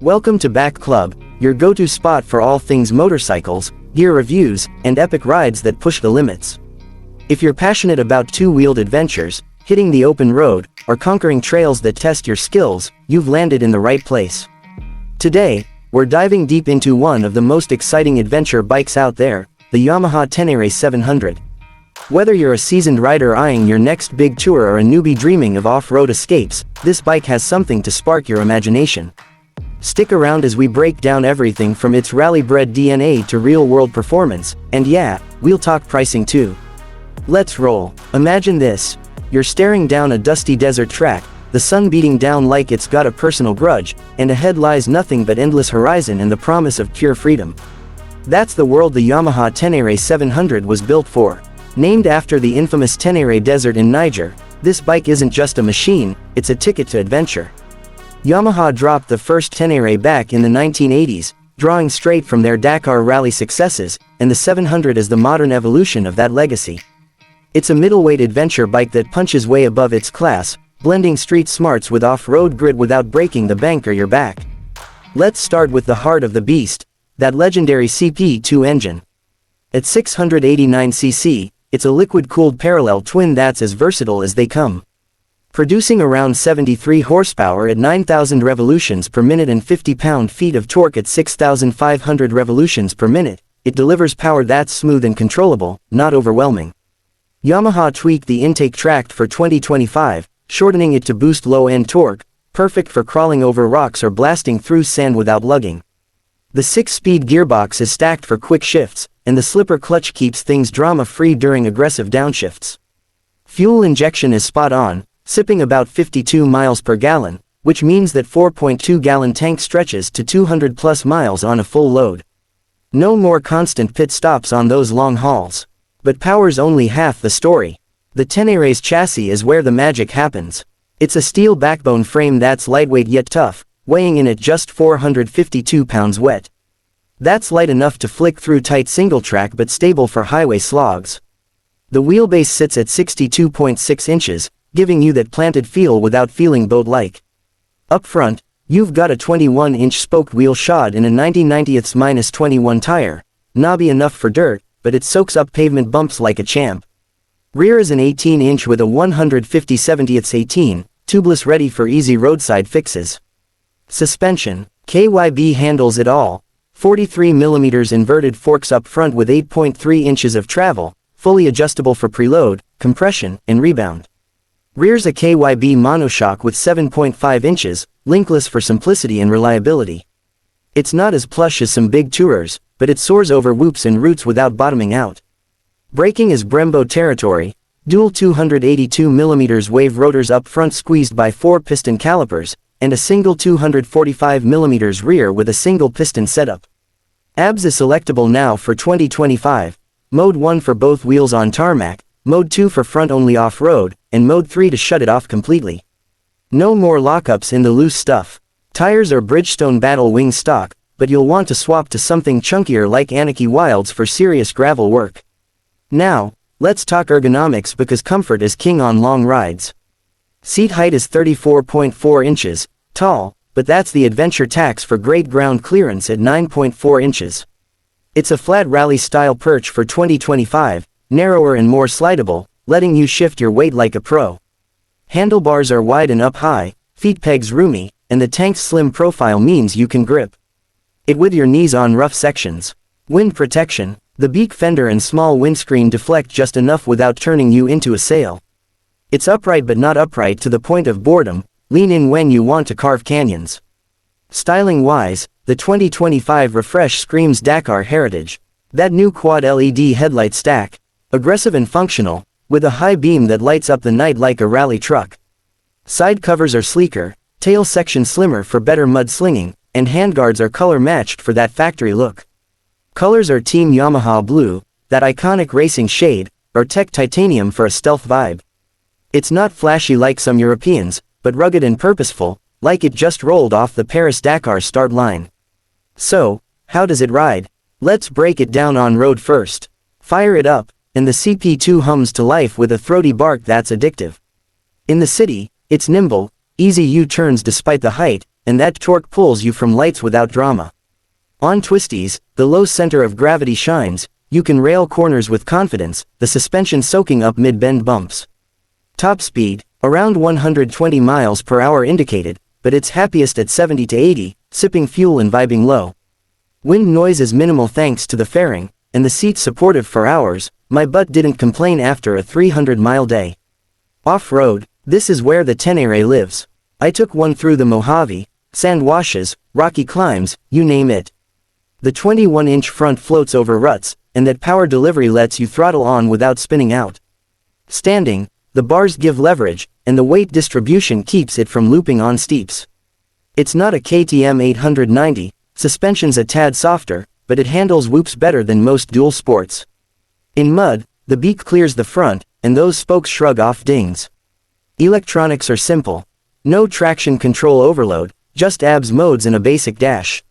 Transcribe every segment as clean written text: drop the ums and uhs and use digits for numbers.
Welcome to Back Club, your go-to spot for all things motorcycles, gear reviews, and epic rides that push the limits. If you're passionate about two-wheeled adventures, hitting the open road, or conquering trails that test your skills, you've landed in the right place. Today, we're diving deep into one of the most exciting adventure bikes out there, the Yamaha Ténéré 700. Whether you're a seasoned rider eyeing your next big tour or a newbie dreaming of off-road escapes, this bike has something to spark your imagination. Stick around as we break down everything from its rally-bred DNA to real-world performance, and yeah, we'll talk pricing too. Let's roll. Imagine this. You're staring down a dusty desert track, the sun beating down like it's got a personal grudge, and ahead lies nothing but endless horizon and the promise of pure freedom. That's the world the Yamaha Ténéré 700 was built for. Named after the infamous Ténéré Desert in Niger, this bike isn't just a machine, it's a ticket to adventure. Yamaha dropped the first Ténéré back in the 1980s, drawing straight from their Dakar rally successes, and the 700 is the modern evolution of that legacy. It's a middleweight adventure bike that punches way above its class, blending street smarts with off-road grit without breaking the bank or your back. Let's start with the heart of the beast, that legendary CP2 engine. At 689cc, it's a liquid-cooled parallel twin that's as versatile as they come. Producing around 73 horsepower at 9,000 revolutions per minute and 50 pound-feet of torque at 6,500 revolutions per minute, it delivers power that's smooth and controllable, not overwhelming. Yamaha tweaked the intake tract for 2025, shortening it to boost low-end torque, perfect for crawling over rocks or blasting through sand without lugging. The 6-speed gearbox is stacked for quick shifts, and the slipper clutch keeps things drama-free during aggressive downshifts. Fuel injection is spot on, sipping about 52 miles per gallon, which means that 4.2-gallon tank stretches to 200-plus miles on a full load. No more constant pit stops on those long hauls. But power's only half the story. The Ténéré's chassis is where the magic happens. It's a steel backbone frame that's lightweight yet tough, weighing in at just 452 pounds wet. That's light enough to flick through tight single-track but stable for highway slogs. The wheelbase sits at 62.6 inches, giving you that planted feel without feeling boat-like. Up front, you've got a 21-inch spoked wheel shod in a 90/90ths-21 tire, knobby enough for dirt, but it soaks up pavement bumps like a champ. Rear is an 18-inch with a 150/70ths-18, tubeless ready for easy roadside fixes. Suspension, KYB handles it all. 43mm inverted forks up front with 8.3 inches of travel, fully adjustable for preload, compression, and rebound. Rear's a KYB monoshock with 7.5 inches, linkless for simplicity and reliability. It's not as plush as some big tourers, but it soars over whoops and roots without bottoming out. Braking is Brembo territory, dual 282mm wave rotors up front squeezed by 4 piston calipers, and a single 245mm rear with a single piston setup. ABS is selectable now for 2025, Mode 1 for both wheels on tarmac, Mode 2 for front-only off-road, and Mode 3 to shut it off completely. No more lockups in the loose stuff. Tires are Bridgestone Battle Wing stock, but you'll want to swap to something chunkier like Anarchy Wilds for serious gravel work. Now, let's talk ergonomics because comfort is king on long rides. Seat height is 34.4 inches, tall, but that's the adventure tax for great ground clearance at 9.4 inches. It's a flat rally-style perch for 2025, narrower and more slidable, letting you shift your weight like a pro. Handlebars are wide and up high, feet pegs roomy, and the tank's slim profile means you can grip it with your knees on rough sections. Wind protection, the beak fender and small windscreen deflect just enough without turning you into a sail. It's upright but not upright to the point of boredom, lean in when you want to carve canyons. Styling-wise, the 2025 refresh screams Dakar heritage. That new quad LED headlight stack, aggressive and functional, with a high beam that lights up the night like a rally truck. Side covers are sleeker, tail section slimmer for better mudslinging, and handguards are color-matched for that factory look. Colors are Team Yamaha Blue, that iconic racing shade, or Tech Titanium for a stealth vibe. It's not flashy like some Europeans, but rugged and purposeful, like it just rolled off the Paris-Dakar start line. So, how does it ride? Let's break it down on road first. Fire it up, and the CP2 hums to life with a throaty bark that's addictive. In the city, it's nimble, easy U-turns despite the height, and that torque pulls you from lights without drama. On twisties, the low center of gravity shines, you can rail corners with confidence, the suspension soaking up mid-bend bumps. Top speed, around 120 miles per hour indicated, but it's happiest at 70 to 80, sipping fuel and vibing low. Wind noise is minimal thanks to the fairing, and the seat supportive for hours. My butt didn't complain after a 300-mile day. Off-road, this is where the Ténéré lives. I took one through the Mojave, sand washes, rocky climbs, you name it. The 21-inch front floats over ruts, and that power delivery lets you throttle on without spinning out. Standing, the bars give leverage, and the weight distribution keeps it from looping on steeps. It's not a KTM 890, suspension's a tad softer, but it handles whoops better than most dual sports. In mud, the beak clears the front, and those spokes shrug off dings. Electronics are simple. No traction control overload, just ABS modes and a basic dash.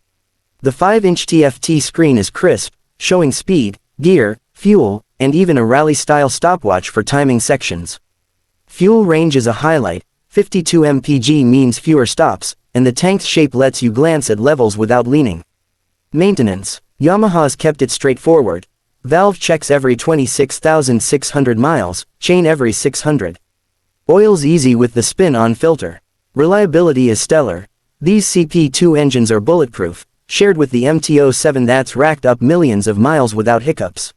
The 5-inch TFT screen is crisp, showing speed, gear, fuel, and even a rally-style stopwatch for timing sections. Fuel range is a highlight, 52 mpg means fewer stops, and the tank's shape lets you glance at levels without leaning. Maintenance. Yamaha's kept it straightforward. Valve checks every 26,600 miles, chain every 600. Oil's easy with the spin-on filter. Reliability is stellar. These CP2 engines are bulletproof, shared with the MT-07 that's racked up millions of miles without hiccups.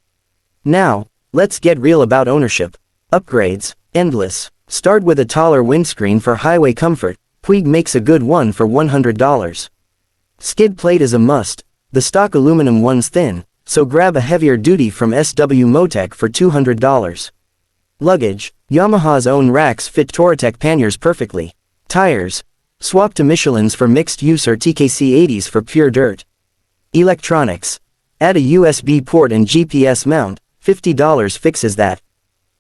Now, let's get real about ownership. Upgrades, endless. Start with a taller windscreen for highway comfort. Puig makes a good one for $100. Skid plate is a must. The stock aluminum one's thin, so grab a heavier duty from SW Motec for $200. Luggage. Yamaha's own racks fit Touratech panniers perfectly. Tires. Swap to Michelin's for mixed use or TKC 80s for pure dirt. Electronics. Add a USB port and GPS mount, $50 fixes that.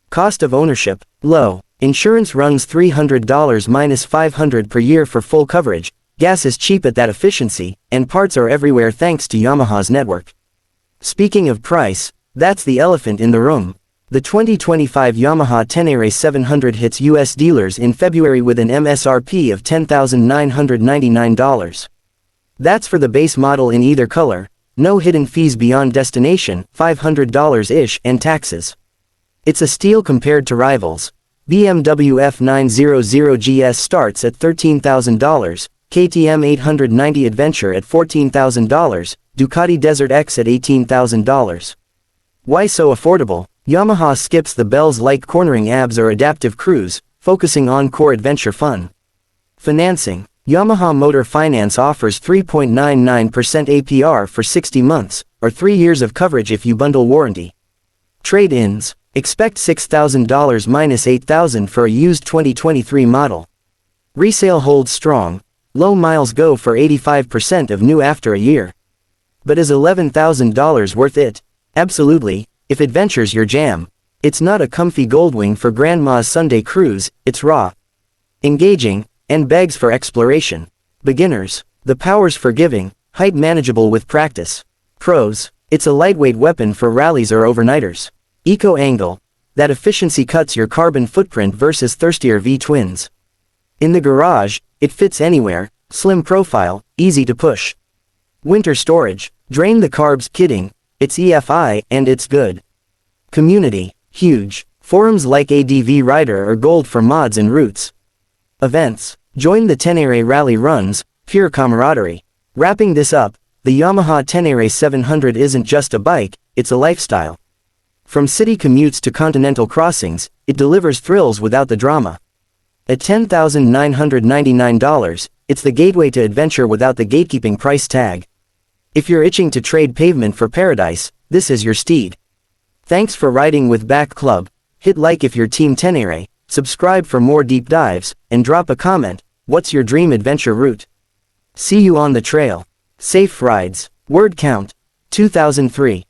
Cost of ownership, low. Insurance runs $300 minus $500 per year for full coverage, gas is cheap at that efficiency, and parts are everywhere thanks to Yamaha's network. Speaking of price, that's the elephant in the room. The 2025 Yamaha Ténéré 700 hits US dealers in February with an MSRP of $10,999. That's for the base model in either color, no hidden fees beyond destination, $500-ish, and taxes. It's a steal compared to rivals. BMW F900 GS starts at $13,000, KTM 890 Adventure at $14,000, Ducati Desert X at $18,000. Why so affordable? Yamaha skips the bells like cornering ABS or adaptive cruise, focusing on core adventure fun. Financing. Yamaha Motor Finance offers 3.99% APR for 60 months, or 3 years of coverage if you bundle warranty. Trade-ins. Expect $6,000 minus $8,000 for a used 2023 model. Resale holds strong. Low miles go for 85% of new after a year. But is $11,000 worth it? Absolutely, if adventure's your jam. It's not a comfy Goldwing for Grandma's Sunday cruise, it's raw, engaging, and begs for exploration. Beginners. The power's forgiving, height manageable with practice. Pros. It's a lightweight weapon for rallies or overnighters. Eco angle. That efficiency cuts your carbon footprint versus thirstier V-twins. In the garage, it fits anywhere, slim profile, easy to push. Winter storage. Drain the carbs, kidding, it's EFI, and it's good. Community. Huge. Forums like ADV Rider are gold for mods and routes. Events. Join the Ténéré rally runs, pure camaraderie. Wrapping this up, the Yamaha Ténéré 700 isn't just a bike, it's a lifestyle. From city commutes to continental crossings, it delivers thrills without the drama. At $10,999, it's the gateway to adventure without the gatekeeping price tag. If you're itching to trade pavement for paradise, this is your steed. Thanks for riding with Back Club. Hit like if you're Team Ténéré, subscribe for more deep dives, and drop a comment. What's your dream adventure route? See you on the trail. Safe rides. Word count. 2003.